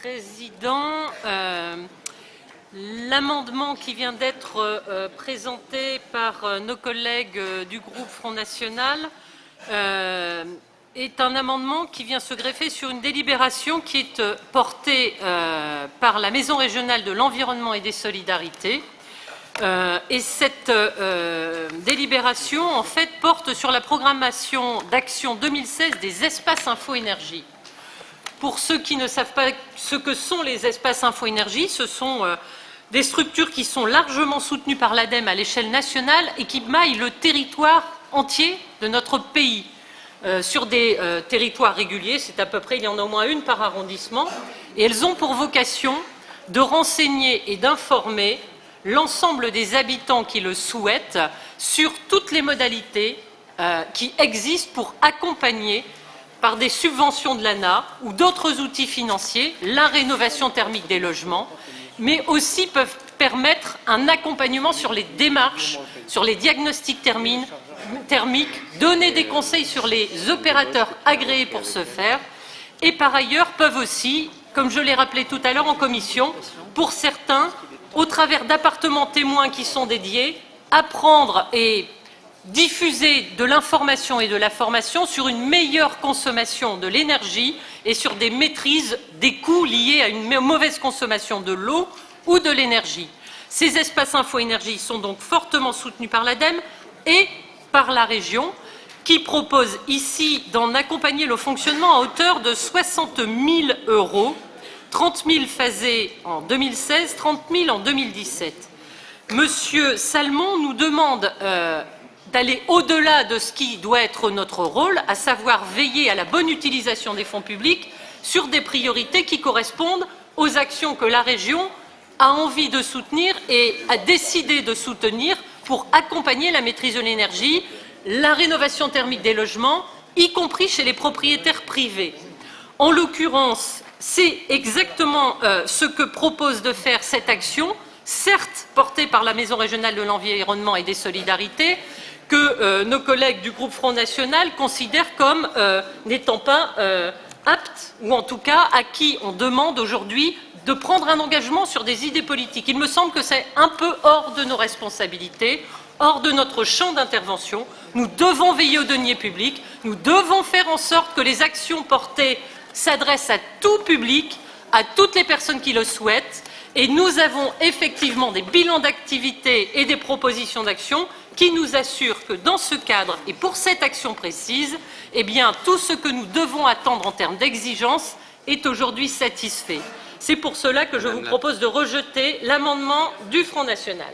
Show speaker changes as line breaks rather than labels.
Président. L'amendement qui vient d'être présenté par nos collègues du groupe Front National est un amendement qui vient se greffer sur une délibération qui est portée par la Maison régionale de l'environnement et des solidarités. Et cette délibération, en fait, porte sur la programmation d'action 2016 des espaces info-énergie. Pour ceux qui ne savent pas ce que sont les espaces info-énergie, ce sont des structures qui sont largement soutenues par l'ADEME à l'échelle nationale et qui maillent le territoire entier de notre pays. Sur des territoires réguliers, c'est à peu près, il y en a au moins une par arrondissement, et elles ont pour vocation de renseigner et d'informer l'ensemble des habitants qui le souhaitent sur toutes les modalités qui existent pour accompagner par des subventions de l'ANA ou d'autres outils financiers la rénovation thermique des logements, mais aussi peuvent permettre un accompagnement sur les démarches, sur les diagnostics thermiques, donner des conseils sur les opérateurs agréés pour ce faire, et par ailleurs peuvent aussi, comme je l'ai rappelé tout à l'heure en commission, pour certains, au travers d'appartements témoins qui sont dédiés, apprendre et diffuser de l'information et de la formation sur une meilleure consommation de l'énergie et sur des maîtrises des coûts liés à une mauvaise consommation de l'eau ou de l'énergie. Ces espaces info-énergie sont donc fortement soutenus par l'ADEME et par la région, qui propose ici d'en accompagner le fonctionnement à hauteur de 60 000 €, 30 000 phasés en 2016, 30 000 en 2017. Monsieur Salmon nous demande d'aller au-delà de ce qui doit être notre rôle, à savoir veiller à la bonne utilisation des fonds publics sur des priorités qui correspondent aux actions que la région a envie de soutenir et a décidé de soutenir pour accompagner la maîtrise de l'énergie, la rénovation thermique des logements, y compris chez les propriétaires privés. En l'occurrence, c'est exactement ce que propose de faire cette action, certes portée par la Maison régionale de l'environnement et des solidarités, que nos collègues du groupe Front National considèrent comme n'étant pas aptes, ou en tout cas à qui on demande aujourd'hui de prendre un engagement sur des idées politiques. Il me semble que c'est un peu hors de nos responsabilités, hors de notre champ d'intervention. Nous devons veiller aux deniers publics, nous devons faire en sorte que les actions portées s'adressent à tout public, à toutes les personnes qui le souhaitent, et nous avons effectivement des bilans d'activité et des propositions d'action qui nous assurent que dans ce cadre et pour cette action précise, eh bien, tout ce que nous devons attendre en termes d'exigence est aujourd'hui satisfait. C'est pour cela que je vous propose de rejeter l'amendement du Front National.